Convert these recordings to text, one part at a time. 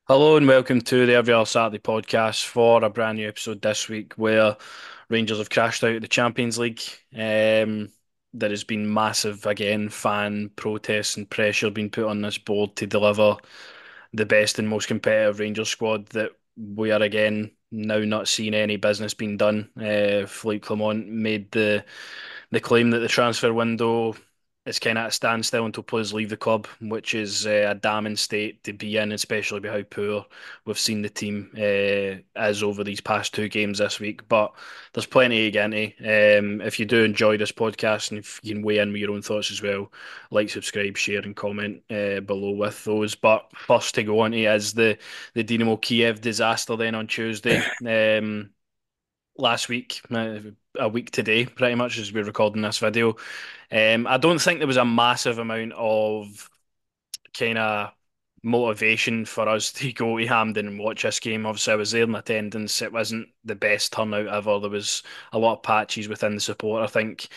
Hello and welcome to the Every Other Saturday podcast for a brand new episode this week where Rangers have crashed out of the Champions League. There has been massive, again, fan protests and pressure being put on this board to deliver the best and most competitive Rangers squad that we are again now not seeing any business being done. Philippe Clement made the claim that the transfer window is kind of at a standstill until players leave the club, which is a damning state to be in, especially with how poor we've seen the team as over these past two games this week. But there's plenty to get into. If you do enjoy this podcast and if you can weigh in with your own thoughts as well, like, subscribe, share, and comment below with those. But first to go on to is the Dynamo Kiev disaster then on Tuesday. Last week, a week today, pretty much as we're recording this video. I don't think there was a massive amount of kind of motivation for us to go to Hampden and watch this game. Obviously, I was there in attendance. It wasn't the best turnout ever. There was a lot of patches within the support. I think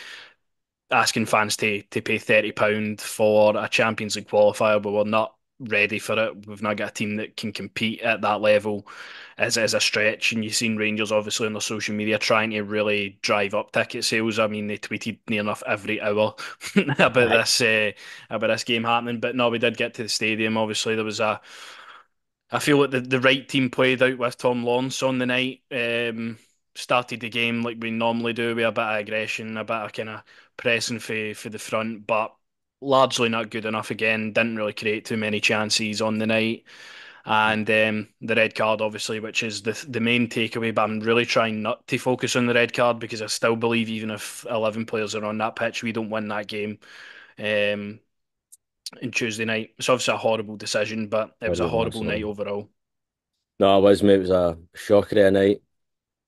asking fans to pay £30 for a Champions League qualifier, but we're not ready for it. We've not got a team that can compete at that level as a stretch. And you've seen Rangers obviously on their social media trying to really drive up ticket sales. I mean, they tweeted near enough every hour Aye. about this game happening. But no, we did get to the stadium. Obviously, there was a I feel like the right team played out with Tom Lawrence on the night. Started the game like we normally do with a bit of aggression, a bit of kind of pressing for the front, but largely not good enough again. Didn't really create too many chances on the night. And the red card, obviously, which is the main takeaway. But I'm really trying not to focus on the red card because I still believe even if 11 players are on that pitch, we don't win that game. Um, on Tuesday night. It's obviously a horrible decision, but it was a Horrible, horrible night absolutely. overall. No, it was, mate. It was a shocker of a night.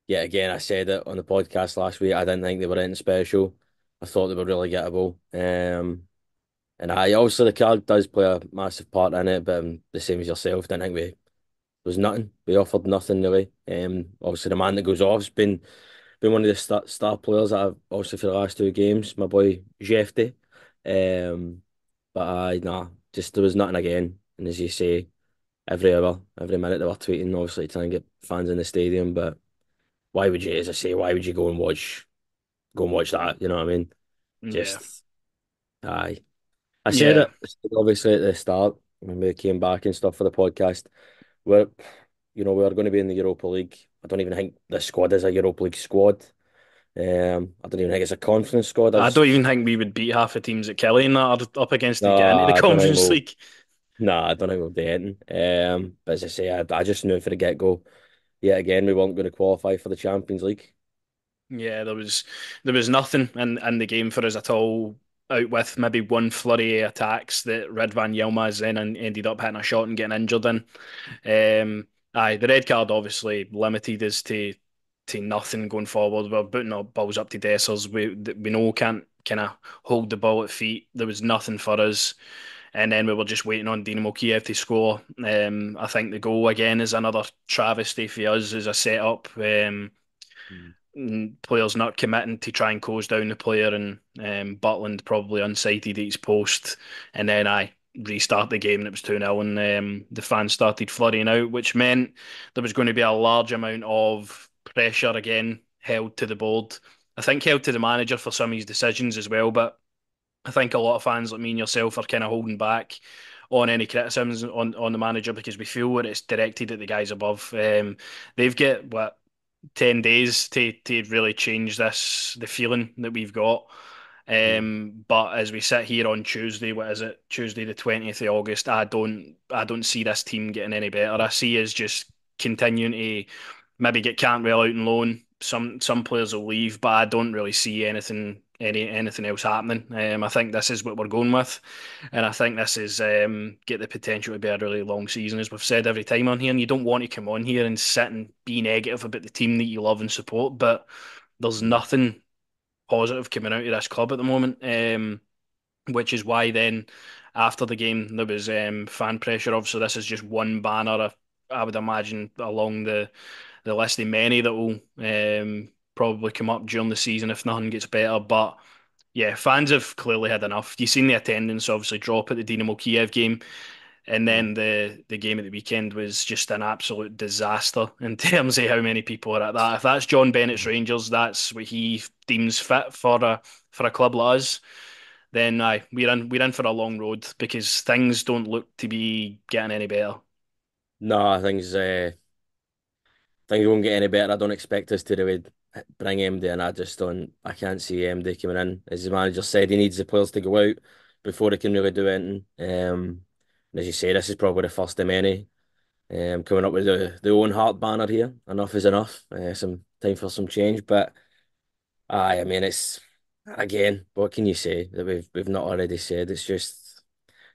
Yet again, I said it on the podcast last week. I didn't think they were anything special. I thought they were really gettable. And I obviously the card does play a massive part in it, but the same as yourself, didn't think there was nothing. We offered nothing really. Obviously the man that goes off's been one of the star players that I've obviously for the last two games. My boy Jefty. Um, but I nah, just there was nothing again. And as you say, every hour, every minute they were tweeting, obviously to try and get fans in the stadium. But why would you, as I say, why would you go and watch that? You know what I mean? Yeah, Just aye. I said yeah. it obviously at the start when we came back and stuff for the podcast. We're we're going to be in the Europa League. I don't even think the squad is a Europa League squad. I don't even think it's a conference squad. I don't even think we would beat half the teams at Kelly and that are up against to No, get into the I don't think Conference we'll. League. No, I don't think we'll be hitting. But as I say, I just knew for the get go. Yet again, we weren't going to qualify for the Champions League. Yeah, there was nothing in the game for us at all. Out with maybe one flurry of attacks that Ridvan Yilmaz then ended up hitting a shot and getting injured in. Aye, the red card obviously limited us to nothing going forward. We're putting our balls up to Dessers. We know we can't kind of hold the ball at feet. There was nothing for us. And then we were just waiting on Dynamo Kiev to score. I think the goal again is another travesty for us as a setup. Mm. Players not committing to try and close down the player, and Butland probably unsighted at his post. And then I restart the game and it was 2-0, and the fans started flooding out, which meant there was going to be a large amount of pressure again held to the board. I think held to the manager for some of his decisions as well, but I think a lot of fans like me and yourself are kind of holding back on any criticisms on the manager because we feel that it's directed at the guys above. They've got what 10 days to really change the feeling that we've got. Mm. But as we sit here on Tuesday, what is it? Tuesday the 20th of August. I don't see this team getting any better. I see us just continuing to maybe get Cantwell out on loan. Some players will leave, but I don't really see anything else happening. I think this is what we're going with, and I think this is get the potential to be a really long season, as we've said every time on here. And you don't want to come on here and sit and be negative about the team that you love and support, but there's Mm. nothing positive coming out of this club at the moment. Which is why then after the game there was fan pressure. Obviously, this is just one banner. I would imagine along the list of many that will probably come up during the season if nothing gets better. But yeah, fans have clearly had enough. You've seen the attendance obviously drop at the Dynamo Kiev game. And Yeah. then the game at the weekend was just an absolute disaster in terms of how many people are at that. If that's John Bennett's Rangers, that's what he deems fit for a club like us. Then aye, we're in for a long road because things don't look to be getting any better. No, things won't get any better. I don't expect us to really bring MD in. I just don't. I can't see MD coming in. As the manager said, he needs the players to go out before he can really do anything. And as you say, this is probably the first of many. Coming up with the own heart banner here. Enough is enough. Some time for some change. But aye, I mean, it's again. What can you say that we've not already said? It's just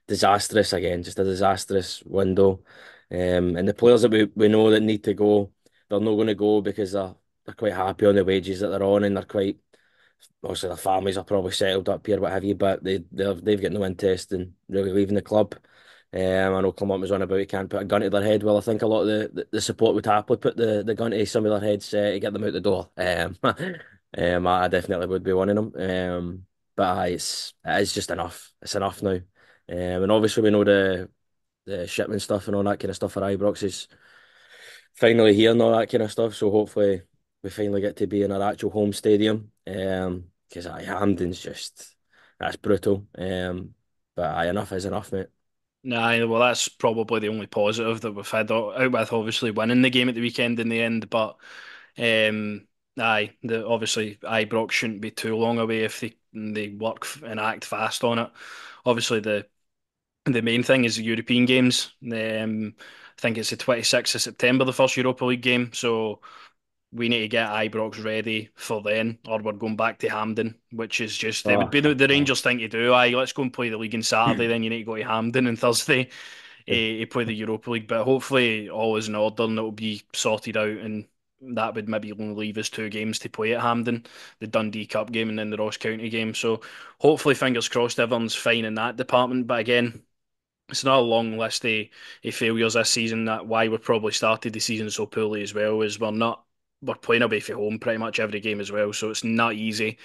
disastrous again, just a disastrous window. And the players that we know that need to go, they're not going to go because they're quite happy on the wages that they're on, and they're quite obviously their families are probably settled up here, what have you, but they've got no interest in really leaving the club. I know Clement was on about he can't put a gun to their head. Well, I think a lot of the support would happily put the gun to some of their heads to get them out the door. I definitely would be one of them. But aye, it is just enough. It's enough now. And obviously we know the shipment stuff and all that kind of stuff for Ibrox is finally here and all that kind of stuff. So hopefully we finally get to be in our actual home stadium. Because Hampden's just that's brutal. But enough is enough, mate. Nah, well, that's probably the only positive that we've had out with obviously winning the game at the weekend in the end. But obviously Ibrox shouldn't be too long away if they work and act fast on it. Obviously, the main thing is the European games. I think it's the 26th of September, the first Europa League game. So we need to get Ibrox ready for then, or we're going back to Hampden, which is just, it would Oh, be the oh. Rangers thing to do. Aye, let's go and play the league on Saturday, then you need to go to Hampden on Thursday to play the Europa League. But hopefully all is in order and it'll be sorted out, and that would maybe only leave us two games to play at Hampden, the Dundee Cup game and then the Ross County game. So hopefully, fingers crossed, everyone's fine in that department. But again, it's not a long list of failures this season. That why we probably started the season so poorly as well is we're playing away from home pretty much every game as well. So it's not easy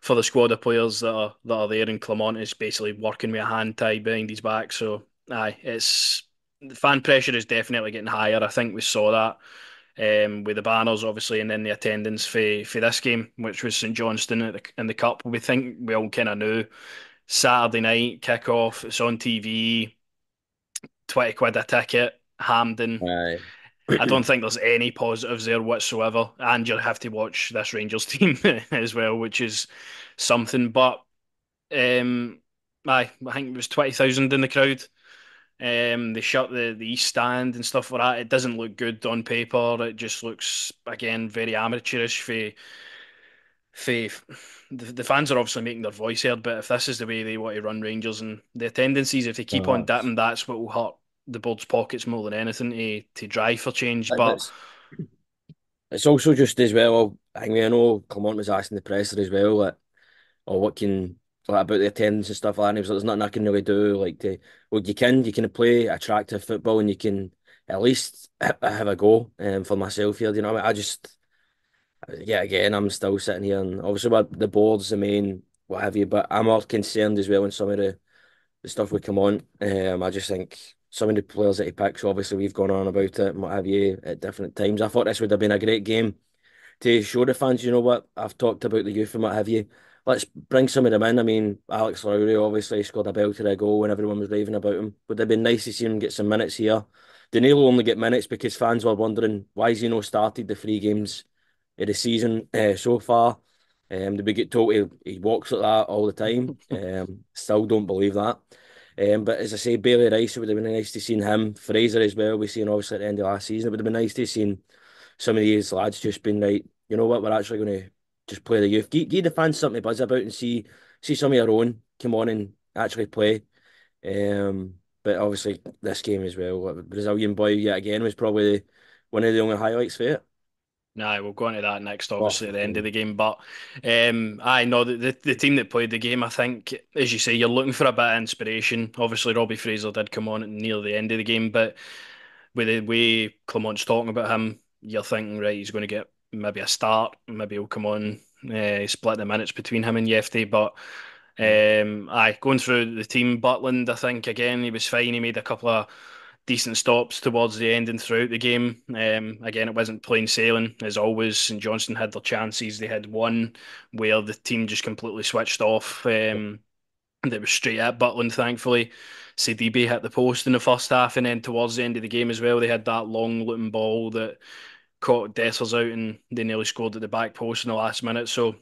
for the squad of players that are there. And Clement is basically working with a hand tied behind his back. So aye, it's the fan pressure is definitely getting higher. I think we saw that with the banners, obviously, and then the attendance for this game, which was St Johnstone in the cup. We think we all kind of knew Saturday night kick-off. It's on TV, 20 quid a ticket, Hampden. Aye. I don't think there's any positives there whatsoever. And you'll have to watch this Rangers team as well, which is something. But um, I think it was 20,000 in the crowd. They shut the East Stand and stuff like that. It doesn't look good on paper. It just looks, again, very amateurish for the fans are obviously making their voice heard, but if this is the way they want to run Rangers and the attendances, if they keep on Oh, dipping, that's what will hurt the board's pockets more than anything to drive for change. but But it's also just as well. I know Clement was asking the presser as well, like, or what can like about the attendance and stuff like that. And he was like, "There's nothing I can really do. Like, well, you can play attractive football, and you can at least have a go." For myself here, you know, what I mean, I just yeah, again, I'm still sitting here, and obviously, the board's the main what have you, but I'm more concerned as well in some of the stuff we come on. I just think some of the players that he picks, obviously, we've gone on about it and what have you at different times. I thought this would have been a great game to show the fans, you know what, I've talked about the youth and what have you. Let's bring some of them in. I mean, Alex Lowry obviously scored a belter a goal when everyone was raving about him. Would have been nice to see him get some minutes here. Danilo only get minutes because fans were wondering why has he not started the three games of the season so far. Did we get told he walks like that all the time? Still don't believe that. But as I say, Bailey Rice, it would have been nice to see him. Fraser as well. We seen obviously at the end of last season. It would have been nice to see some of these lads just been like, you know what, we're actually going to just play the youth. Give the fans something to buzz about and see some of your own come on and actually play. But obviously this game as well, Brazilian boy yet again was probably one of the only highlights for it. nah, we'll go into that next, Oh, obviously, at the end of fucking the game. But I know the team that played the game, I think, as you say, you're looking for a bit of inspiration. Obviously, Robbie Fraser did come on at near the end of the game, but with the way Clement's talking about him, you're thinking, right, he's going to get maybe a start, maybe he'll come on, split the minutes between him and Yefty, but Aye, going through the team, Butland, I think again he was fine. He made a couple of decent stops towards the end and throughout the game. Again, it wasn't plain sailing as always. St Johnstone had their chances. They had one where the team just completely switched off. That was straight at Butland, thankfully. CDB hit the post in the first half, and then towards the end of the game as well, they had that long looking ball that caught Dessers out, and they nearly scored at the back post in the last minute. So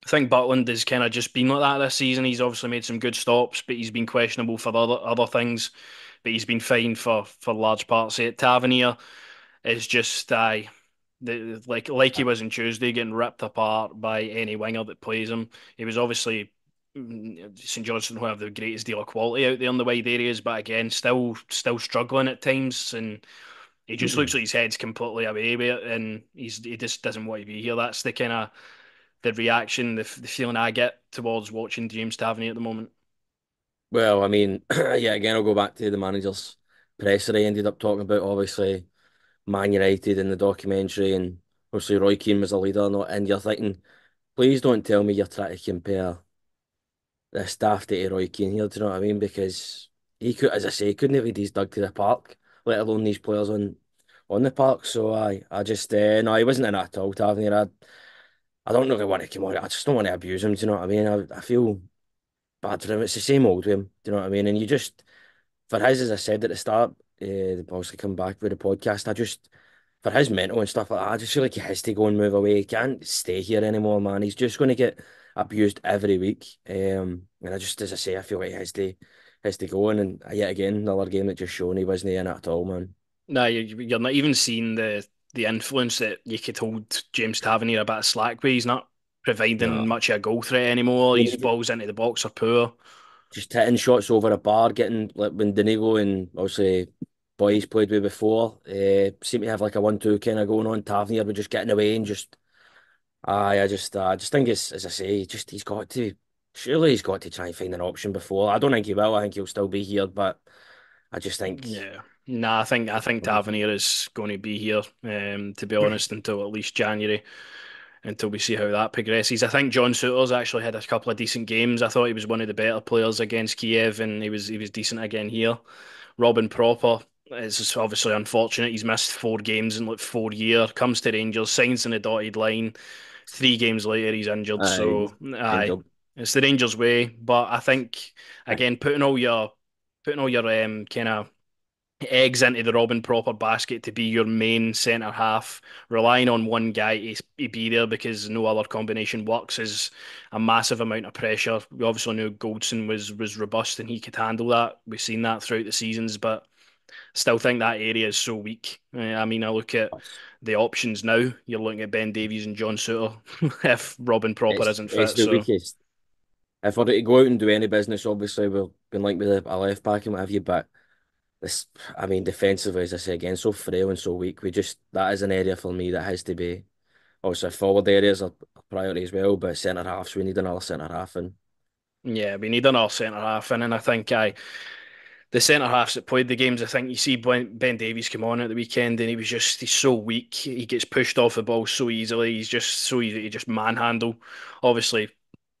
I think Butland has kind of just been like that this season. He's obviously made some good stops, but he's been questionable for other things. But he's been fine for large parts of it. Tavernier is just like he was on Tuesday, getting ripped apart by any winger that plays him. He was obviously St Johnstone who have the greatest deal of quality out there in the wide areas, but again, still struggling at times, and he just looks like his head's completely away with it, and he just doesn't want to be here. That's the kind of the reaction, the feeling I get towards watching James Tavernier at the moment. Well, I mean, yeah, again, I'll go back to the manager's presser I ended up talking about, obviously, Man United in the documentary, and obviously Roy Keane was a leader, not, and you're thinking, please don't tell me you're trying to compare the staff to Roy Keane here, do you know what I mean? Because he could, as I say, he couldn't have these dug to the park, let alone these players on the park. So I just, no, he wasn't in it at all, Tavernier. I don't really want to come on. I just don't want to abuse him, do you know what I mean? I feel bad for him. It's the same old with him, do you know what I mean? And you just, for his, as I said at the start, obviously come back with the podcast. For his mental and stuff like that, I just feel like he has to go and move away. He can't stay here anymore, man. He's just going to get abused every week. And I just, as I say, I feel like he has to go in. And yet again, another game that just shown he wasn't in it at all, man. No, you're not even seeing the influence that you could hold James Tavernier a bit of slack with. He's not providing No. much of a goal threat anymore. I His mean, balls into the box are poor. just hitting shots over a bar, getting like when Danigo and obviously boys played with before, seem to have like a 1-2 kind of going on. Tavernier were just getting away and just I just think it's, as I say, just he's got to, surely he's got to try and find an option before. I don't think he will. I think he'll still be here, but I just think, Yeah. Nah, I think Tavernier is going to be here, to be honest, until at least January, until we see how that progresses. I think John Souttar's actually had a couple of decent games. I thought he was one of the better players against Kiev, and he was decent again here. Robin Proper is obviously unfortunate. He's missed 4 games in like 4 years. Comes to Rangers, signs in the dotted line. 3 games later, he's injured. So, same aye, job. it's the Rangers way. But I think again, putting all your kind of eggs into the Robin Proper basket to be your main centre half, relying on one guy to be there because no other combination works is a massive amount of pressure. We obviously knew Goldson was robust and he could handle that. We've seen that throughout the seasons, but still think that area is so weak. I mean, I look at the options now. You're looking at Ben Davies and John Souttar if Robin Proper It's isn't it's fit. the So weakest. If we're to go out and do any business, obviously we've been linked with a left back and what have you, but this, I mean, defensively, as I say again, so frail and so weak. We just that is an area for me that has to be. Obviously, forward areas are a priority as well, but centre halves, we need another centre half, and yeah, we need another centre half in, and I think the centre halves that played the games, I think you see Ben Davies come on at the weekend and he's so weak. He gets pushed off the ball so easily. He's just so easy to just manhandle. Obviously,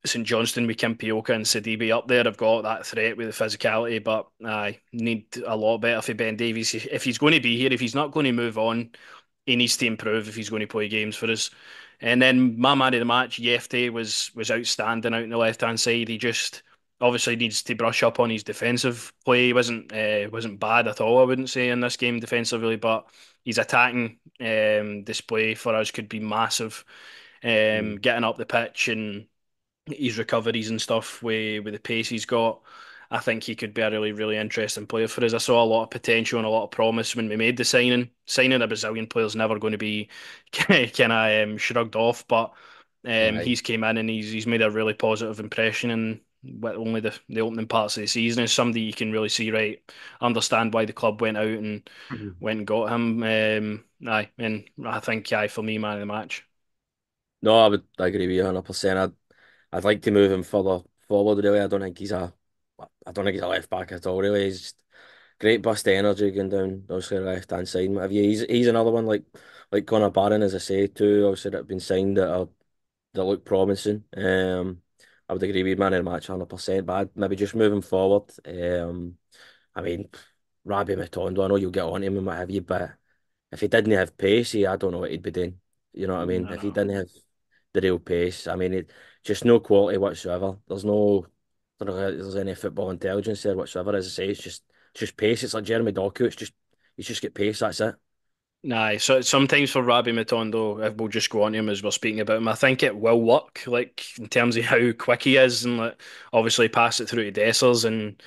St Johnstone with Kimpioka and Sidibe up there have got that threat with the physicality, but I need a lot better for Ben Davies. If he's going to be here, if he's not going to move on, he needs to improve if he's going to play games for us. And then my man of the match, Yefte, was outstanding out on the left hand side. He just obviously needs to brush up on his defensive play. He wasn't bad at all, I wouldn't say, in this game defensively, but his attacking display for us could be massive. mm, Getting up the pitch and his recoveries and stuff with the pace he's got. I think he could be a really, really interesting player for us. I saw a lot of potential and a lot of promise when we made the signing. Signing a Brazilian player is never going to be kind of shrugged off, but aye. he's came in and he's made a really positive impression in only the opening parts of the season. As somebody you can really see, right, understand why the club went out and went and got him. Aye, and I think aye for me, man of the match. No, I agree with you 100%. I'd like to move him further forward. Really, I don't think he's a left back at all. Really, he's just great burst of energy going down obviously the left hand side. What have you? He's another one like Connor Barron, as I say too. Obviously that have been signed that look promising. I would agree with man in the match 100%, but maybe just moving forward. I mean, Rabbi Matondo, I know you'll get on him and what have you, but if he didn't have pace, I don't know what he'd be doing. You know what I mean? No, If he no. didn't have the real pace, I mean, just no quality whatsoever. I don't know if there's any football intelligence there whatsoever. As I say, it's just pace. It's like Jeremy Doku. You just get pace. That's it. Nah, so sometimes for Rabbi Matondo, if we'll just go on to him as we're speaking about him, I think it will work, like in terms of how quick he is, and like, obviously passed it through to Dessers and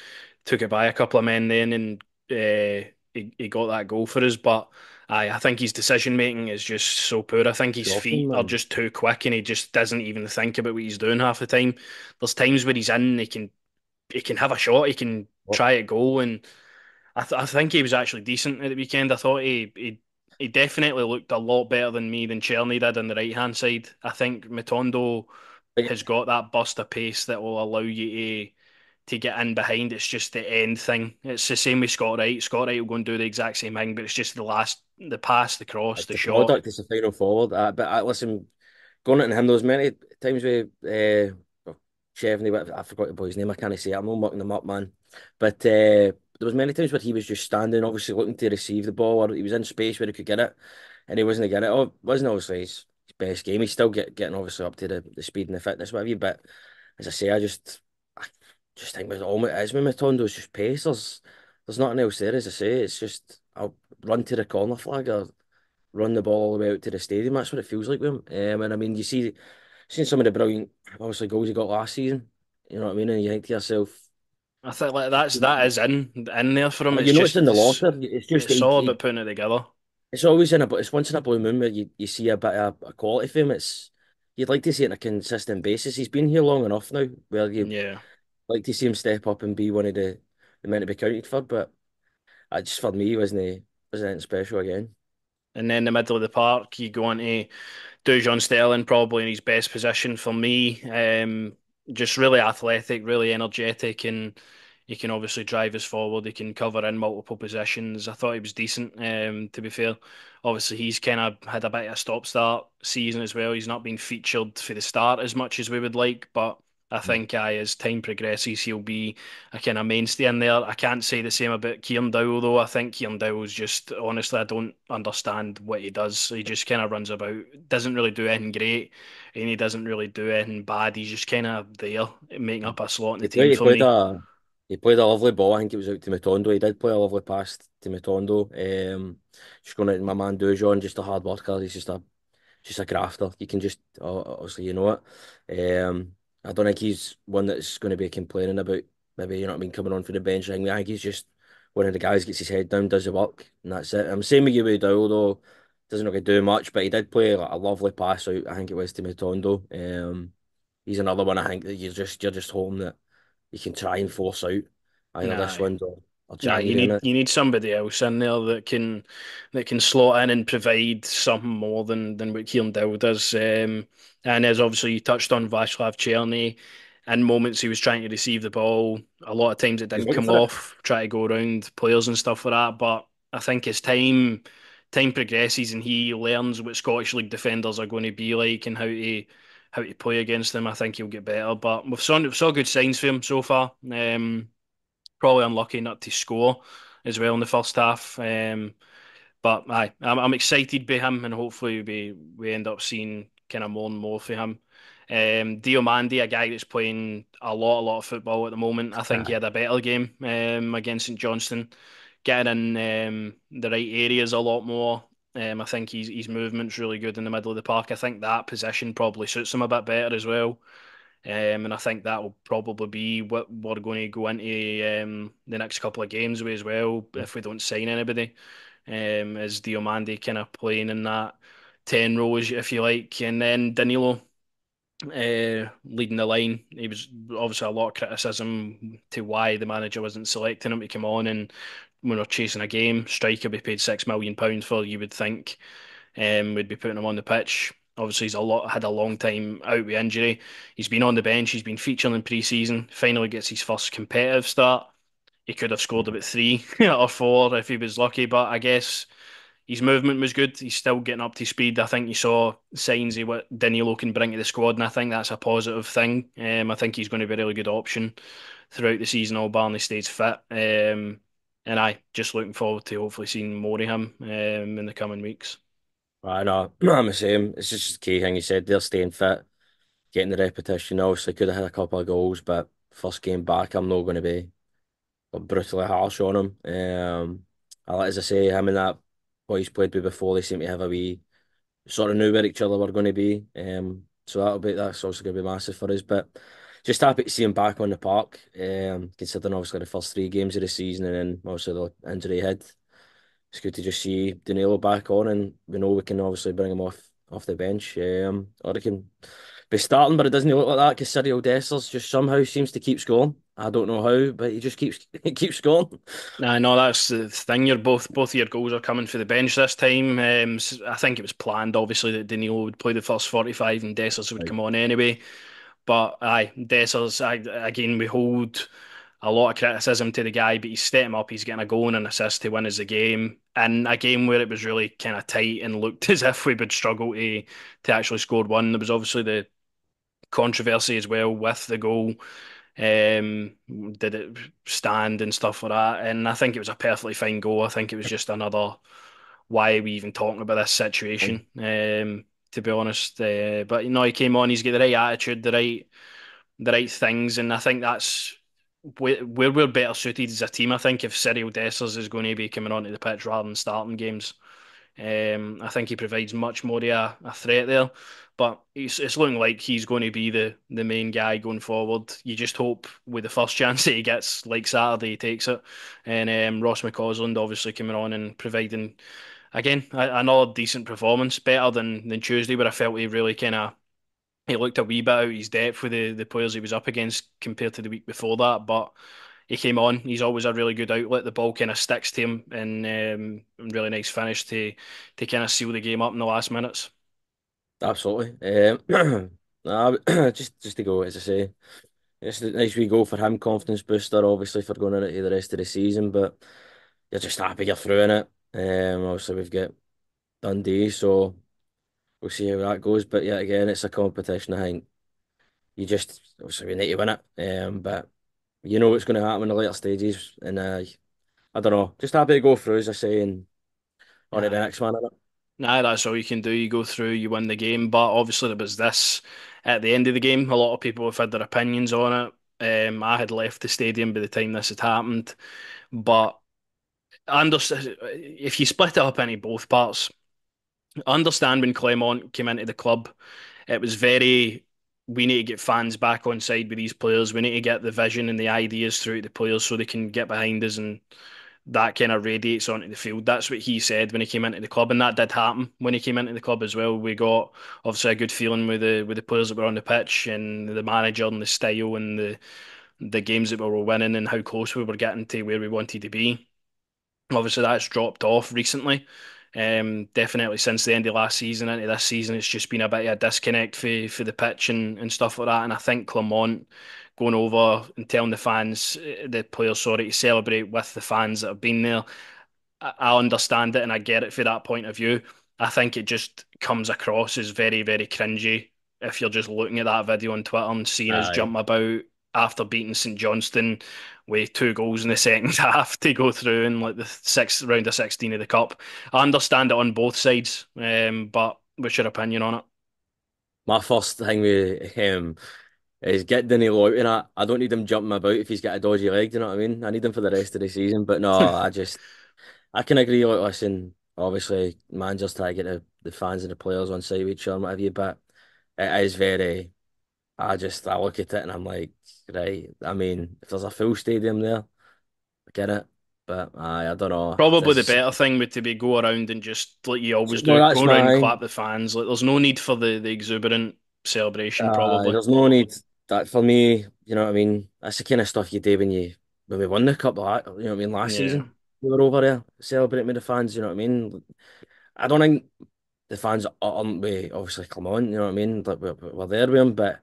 took it by a couple of men then, and he got that goal for us. But I think his decision making is just so poor. I think his Shocking, feet are man. just too quick, and he just doesn't even think about what he's doing half the time. There's times where he's in, he can have a shot, he can What? try a goal, and I think he was actually decent at the weekend. I thought he definitely looked a lot better than me than Cherney did on the right hand side. I think Matondo has got that burst of pace that will allow you to get in behind. It's just the end thing. It's the same with Scott Wright. Scott Wright will go and do the exact same thing, but it's just the pass, the cross, It's the the shot. product. It's the final forward. But listen, going into him, there was many times with Chevney, but I forgot the boy's name. I can't say it. I'm not mucking him up, man. But there was many times where he was just standing, obviously looking to receive the ball, or he was in space where he could get it, and he wasn't getting it. Oh, it wasn't obviously his best game. He's still getting obviously up to the speed and the fitness, what have you. But as I say, I just think with all it is with Matondo, it's just pace. There's nothing else there. As I say, it's just I'll run to the corner flag or run the ball all the way out to the stadium. That's what it feels like with him. And I mean, seen some of the brilliant, obviously, goals he got last season. You know what I mean? And you think to yourself, I think like that is in there for him. you know, it's in the locker. It's just that It's all about putting it together. it's always it's once in a blue moon where you see a bit of a quality for him. You'd like to see it on a consistent basis. He's been here long enough now where you Yeah. like to see him step up and be one of the men to be counted for. But just for me, wasn't anything special again. And then the middle of the park, you go into Dujon Sterling probably in his best position for me. Just really athletic, really energetic, and he can obviously drive us forward. He can cover in multiple positions. I thought he was decent. To be fair, obviously he's kind of had a bit of a stop-start season as well. He's not been featured for the start as much as we would like, but I think as time progresses, he'll be a kind of mainstay in there. I can't say the same about Kieran Dowell though. I think Kieran Dowell's just honestly, I don't understand what he does. He just kind of runs about, doesn't really do anything great, and he doesn't really do anything bad. He's just kind of there, making up a slot in the He team played. He for played me. a. He played a lovely ball. I think it was out to Matondo. He did play a lovely pass to Matondo. Just going out to my man Dujon, just a hard worker. He's just a grafter. You can just obviously you know it. I don't think he's one that's going to be complaining about maybe you know what I mean coming on for the bench. I think he's just one of the guys gets his head down, does the work, and that's it. I'm same with you with Dowell though. Doesn't really do much, but he did play like, a lovely pass out. I think it was to Matondo. He's another one I think that you're just hoping that you can try and force out either this Nah, window or nah, January in it. you need somebody else in there that can slot in and provide something more than what Kieran Dowell does. And as obviously you touched on Václav Černý, in moments he was trying to receive the ball. A lot of times it He's didn't looking come for it. off, try to go around players and stuff like that. But I think as time progresses and he learns what Scottish League defenders are going to be like and how to play against them, I think he'll get better. But we saw good signs for him so far. Probably unlucky not to score as well in the first half. But I'm excited by him, and hopefully we end up seeing kind of more and more for him. Diomande, a guy that's playing a lot of football at the moment. I think he Aye. had a better game against St Johnstone, getting in the right areas a lot more. I think his movement's really good in the middle of the park. I think that position probably suits him a bit better as well. And I think that will probably be what we're going to go into the next couple of games with as well if we don't sign anybody. Is Diomande kind of playing in that 10 rows, if you like. And then Danilo leading the line. He was obviously a lot of criticism to why the manager wasn't selecting him to come on. And when we're chasing a game, striker we paid £6 million for, you would think we'd be putting him on the pitch. Obviously, had a long time out with injury. He's been on the bench. He's been featuring in pre-season. Finally gets his first competitive start. He could have scored about three or four if he was lucky, but I guess his movement was good. He's still getting up to speed. I think you saw signs of what Danilo can bring to the squad, and I think that's a positive thing. I think he's going to be a really good option throughout the season. All Barney stays fit. And I just looking forward to hopefully seeing more of him in the coming weeks. I know, I'm the same. It's just the key thing you said. They're staying fit, getting the repetition. Obviously, could have had a couple of goals, but first game back, I'm not going to be brutally harsh on him. As I say, him and that boy he's played with before, they seem to have a wee sort of knew where each other were going to be. So that's also going to be massive for us. But just happy to see him back on the park. Considering obviously the first three games of the season and then obviously the injury he had. It's good to just see Danilo back on, and we know we can obviously bring him off the bench. Or he can be starting, but it doesn't look like that because Cyril Dessers just somehow seems to keep scoring. I don't know how, but he just keeps he keeps scoring. I know that's the thing. You're both of your goals are coming for the bench this time. I think it was planned, obviously, that Danilo would play the first 45 and Dessers would Right. come on anyway. But aye, Dessers, again, we hold a lot of criticism to the guy, but he's stepping up. He's getting a goal and an assist to win us the game. In a game where it was really kind of tight and looked as if we would struggle to actually score one. There was obviously the controversy as well with the goal. Did it stand and stuff like that? And I think it was a perfectly fine goal. I think it was just another why are we even talking about this situation? To be honest, but he came on. He's got the right attitude, the right things, and I think that's where we're better suited as a team. I think if Cyril Dessers is going to be coming onto the pitch rather than starting games, I think he provides much more of a threat there. But it's looking like he's going to be the main guy going forward. You just hope with the first chance that he gets, like Saturday, he takes it. And Ross McCausland obviously coming on and providing again another decent performance, better than Tuesday, where I felt he really kind of he looked a wee bit out of his depth with the players he was up against compared to the week before that. But he came on. He's always a really good outlet. The ball kind of sticks to him, and really nice finish to kind of seal the game up in the last minutes. Absolutely. Nah, just to go, as I say, it's a nice wee goal for him, confidence booster, obviously for going into the rest of the season. But you're just happy you're through in it. Obviously we've got Dundee, so we'll see how that goes. But yeah, again, it's a competition. I think you just obviously we need to win it. But you know what's going to happen in the later stages, and I don't know, just happy to go through, as I say, and on to the Aye. next one. Innit? Nah, that's all you can do. You go through, you win the game. But obviously, there was this at the end of the game. A lot of people have had their opinions on it. I had left the stadium by the time this had happened. But I understand if you split it up into both parts, I understand when Clement came into the club, it was very, we need to get fans back on side with these players. We need to get the vision and the ideas through to the players so they can get behind us and that kind of radiates onto the field. That's what he said when he came into the club, and that did happen when he came into the club as well. We got obviously a good feeling with the players that were on the pitch and the manager and the style and the games that we were winning and how close we were getting to where we wanted to be. Obviously, that's dropped off recently. Definitely since the end of last season into this season, it's just been a bit of a disconnect for the pitch and stuff like that. And I think Clement going over and telling the fans, the players, sorry, to celebrate with the fans that have been there. I understand it and I get it for that point of view. I think it just comes across as very, very cringy if you're just looking at that video on Twitter and seeing us Aye. jump about after beating St Johnstone with two goals in the second half to go through in like the sixth round of 16 of the cup. I understand it on both sides, but what's your opinion on it? My first thing with is get Danilo out and I don't need him jumping about if he's got a dodgy leg, do you know what I mean? I need him for the rest of the season. But no, I can agree, like listen, obviously managers try to get the fans and the players on side with each other and what have you, but it is very I look at it and I'm like, right, I mean, if there's a full stadium there, I get it. But I don't know. Probably the There's better thing would to be go around and just like you always no, do, that's go around and fine. clap the fans. Like there's no need for the exuberant celebration, probably. There's no need that for me. You know what I mean? That's the kind of stuff you do when we won the cup. You know what I mean? Last Yeah. season we were over there celebrating with the fans. You know what I mean? I don't think the fans aren't with obviously Clement. You know what I mean? Like we're there with them, but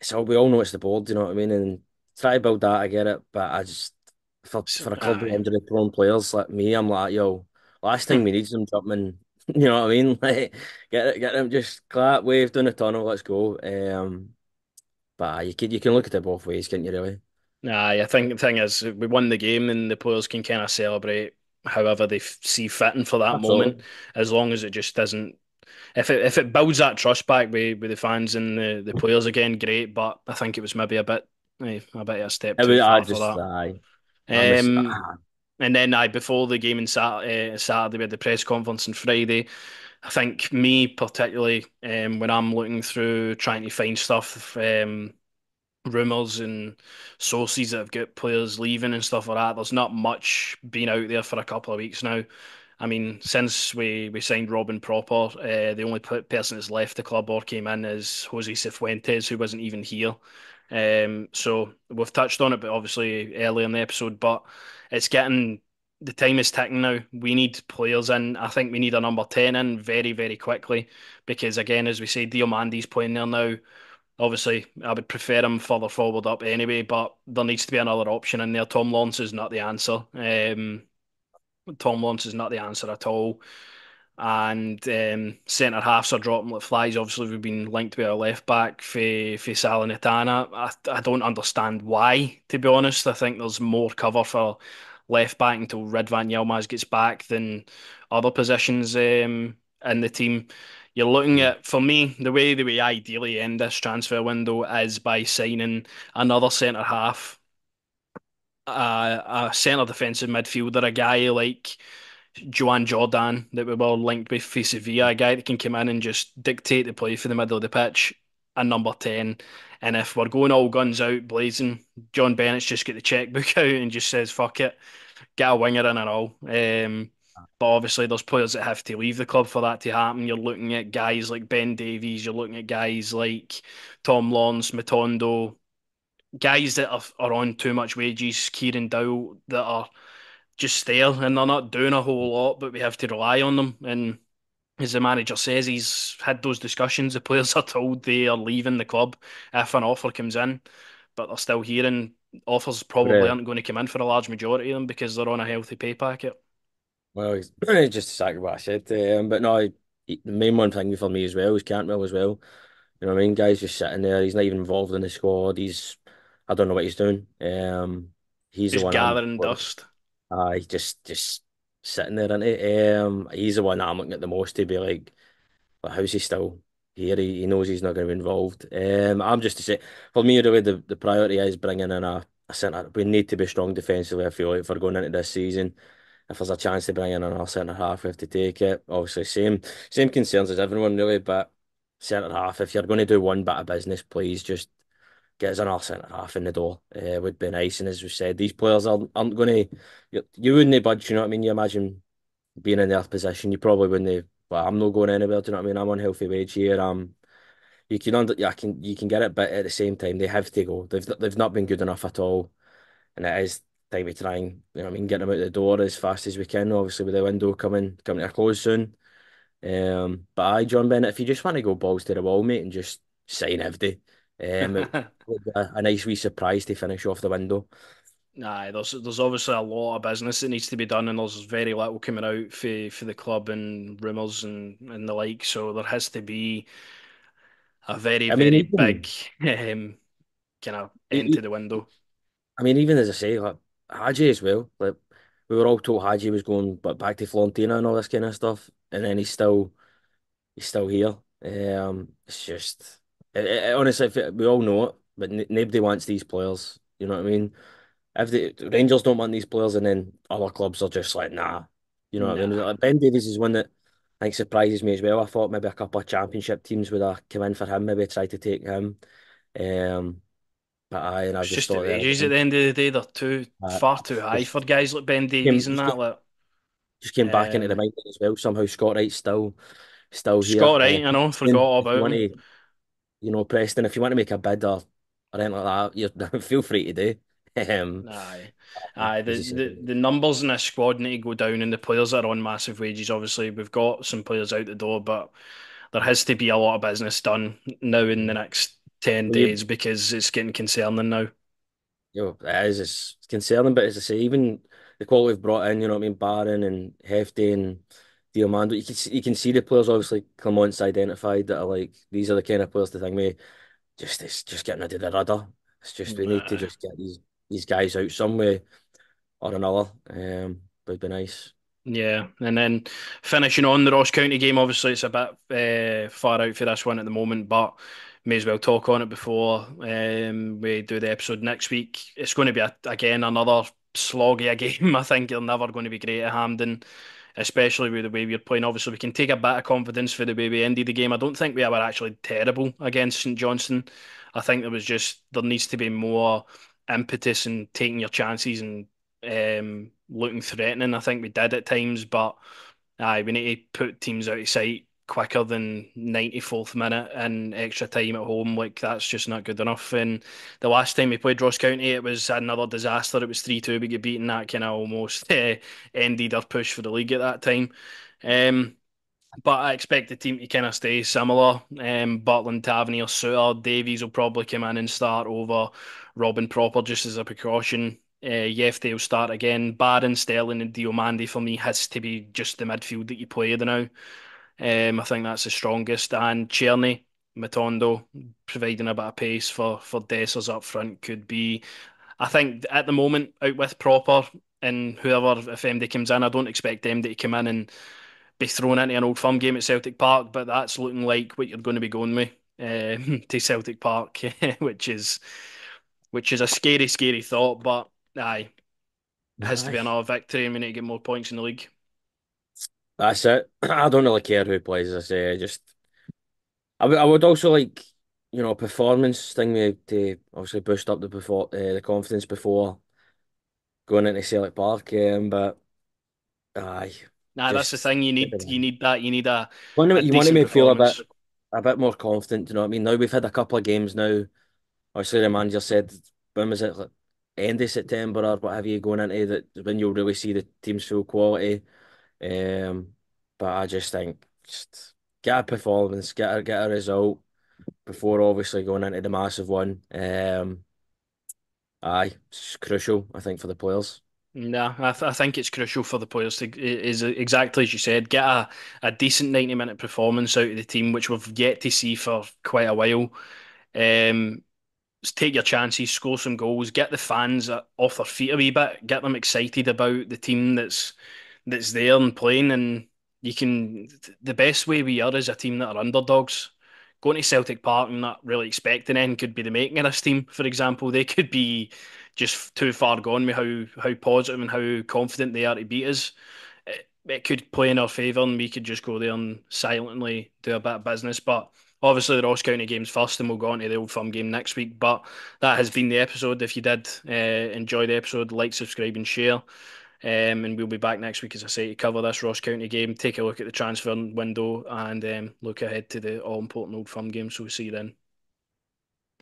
so we all know it's the board. You know what I mean? And try to build that. I get it, but I just for a club with Aye. injury prone players like me, I'm like, yo, last thing we need is them jumping. You know what I mean? Like get them just clap, wave down the tunnel, let's go. You can look at it both ways, can't you? Really? Nah, I think the thing is, we won the game, and the players can kind of celebrate however they see fitting for that moment, Absolutely. as long as it just doesn't. If it builds that trust back with the fans and the players again, great. But I think it was maybe a bit of a step It too was, I far for just, that. I'm a, Um, and then I before the game on Saturday, we had the press conference on Friday. I think me particularly, when I'm looking through trying to find stuff, rumours and sources that have got players leaving and stuff like that. There's not much been out there for a couple of weeks now. I mean, since we signed Robin Proper, the only person that's left the club or came in is Jose Cifuentes, who wasn't even here. So we've touched on it, but obviously early in the episode. But it's getting the time is ticking now. We need players in. I think we need a number 10 in very, very quickly because again, as we say, Diomandi's playing there now. Obviously, I would prefer him further forward up anyway, but there needs to be another option in there. Tom Lawrence is not the answer. Tom Lawrence is not the answer at all. And centre halves are dropping like flies. Obviously, we've been linked with our left back for Salernitana. I don't understand why, to be honest. I think there's more cover for left back until Ridvan Yilmaz gets back than other positions in the team. You're looking at, for me, the way ideally end this transfer window is by signing another centre half, a centre defensive midfielder, a guy like Joan Jordan that we were linked with for Sevilla, a guy that can come in and just dictate the play for the middle of the pitch, a number 10. And if we're going all guns out blazing, John Bennett's just get the checkbook out and just says, fuck it, get a winger in and all. But obviously, there's players that have to leave the club for that to happen. You're looking at guys like Ben Davies, you're looking at guys like Tom Lawrence, Matondo, guys that are on too much wages, Kieran Dow, that are just there and they're not doing a whole lot, but we have to rely on them. And as the manager says, he's had those discussions. The players are told they are leaving the club if an offer comes in, but they're still hearing offers probably But, aren't going to come in for a large majority of them because they're on a healthy pay packet. well, it's just exactly what I said. But no, the main one thing for me as well is Cantwell as well. You know what I mean? Guy's just sitting there. He's not even involved in the squad. I don't know what he's doing. He's the Just one I'm, gathering dust. just sitting there, isn't he? He's the one I'm looking at the most to be like, but how's he still here? He knows he's not going to be involved. I'm just to say, for me, really, the priority is bringing in a centre. We need to be strong defensively, I feel like, if we're going into this season. If there's a chance to bring in another centre half, we have to take it. Obviously, same concerns as everyone, really, but centre half, if you're going to do one bit of business, please just get us another centre half in the door. Would be nice. And as we said, these players aren't going to, you wouldn't budge, you know what I mean? You imagine being in their position, you probably wouldn't. But I'm not going anywhere. Do you know what I mean? I'm on healthy wage here. You can get it, but at the same time, they have to go. They've not been good enough at all, and it is time to try and you know what I mean, get them out the door as fast as we can. Obviously, with the window coming to a close soon. But John Bennett, if you just want to go balls to the wall, mate, and just sign everyday, it would be a nice wee surprise to finish off the window. Nah, there's obviously a lot of business that needs to be done, and there's very little coming out for the club and rumours and the like. So there has to be a very, I mean, very big kind of end to even the window. even as I say, like Hadji as well. Like we were all told Hadji was going, but back to Fiorentina and all this kind of stuff, and then he's still here. It's just honestly, we all know it, but nobody wants these players. You know what I mean? If the Rangers don't want these players, and then other clubs are just like, nah. You know what I mean? Nah, Like Ben Davies is one that I think surprises me as well. I thought maybe a couple of championship teams would have come in for him, maybe try to take him. Um, and I've it's just just the thought there wages at again. the end of the day. They're too far too high Just for guys like Ben came Davies and that. Like, just came back into the um, mind as well. Somehow Scott Wright's still here. Scott Wright, I know, forgot And all if you about want him. to, Preston, if you want to make a bid or anything like that, you feel free to do. Um, Aye, aye. as The, you say, the numbers in this squad need to go down, and the players that are on massive wages. Obviously, we've got some players out the door, but there has to be a lot of business done now in the next 10 well, days because it's getting concerning now. it is it's concerning, but as I say, even. the quality we've brought in. You know what I mean, Barron and Hefty and Diomando. You can see the players obviously Clement's identified that are like these are the kind of players to think me. Just it's just getting rid of the rudder. It's just we need to Nah. just get these guys out some way or another. Would be nice. Yeah, and then finishing on the Ross County game, obviously it's a bit far out for this one at the moment, but may as well talk on it before we do the episode next week. It's going to be again another sloggy a game. I think you're never going to be great at Hampden, especially with the way we're playing. Obviously, we can take a bit of confidence for the way we ended the game. I don't think we were actually terrible against St Johnstone. I think there needs to be more impetus and taking your chances and looking threatening. I think we did at times, but aye, we need to put teams out of sight quicker than 94th minute and extra time at home. Like that's just not good enough. And the last time we played Ross County, it was another disaster. It was 3-2. We get beaten. That kind of almost ended our push for the league at that time. Um, but I expect the team to kind of stay similar. Butland, Tavernier, Suter, Davies will probably come in and start over Robin Proper just as a precaution. Yefte will start again. Barron, Sterling, and Diomande for me has to be just the midfield that you play the now. I think that's the strongest. And Cherny, Matondo, providing a bit of pace for Dessers up front could be. I think at the moment, out with Proper and whoever, if MD comes in, I don't expect MD to come in and be thrown into an Old Firm game at Celtic Park, but that's looking like what you're going to be going with to Celtic Park, which is a scary, scary thought. But aye, it has to be Aye. another victory, and we need to get more points in the league. That's it. I don't really care who plays, as I say. I would also like, performance thing to obviously boost up the confidence before going into Celtic Park. But aye, Nah, that's the just thing. You get the need you win. need that. You need a You want to decent me feel performance. a bit more confident. You know what I mean? Now we've had a couple of games now. Obviously, the manager said, when was it? Like, end of September or what have you, going into that when you'll really see the team's full quality. Um, but I just think just get a performance, get a result before obviously going into the massive one. It's crucial, I think, for the players. Nah, I think it's crucial for the players to is exactly as you said, get a decent 90-minute performance out of the team, which we've yet to see for quite a while. Um, take your chances, score some goals, get the fans off their feet a wee bit, get them excited about the team that's there and playing. And you can the best way we are as a team that are underdogs. Going to Celtic Park and not really expecting anything could be the making of this team. For example, they could be just too far gone with how positive and how confident they are to beat us. It could play in our favour, and we could just go there and silently do a bit of business. But obviously, the Ross County game's first, and we'll go on to the Old Firm game next week. But that has been the episode. If you did enjoy the episode, like, subscribe, and share. And we'll be back next week, as I say, to cover this Ross County game, take a look at the transfer window, and look ahead to the all important Old Firm game. So we'll see you then.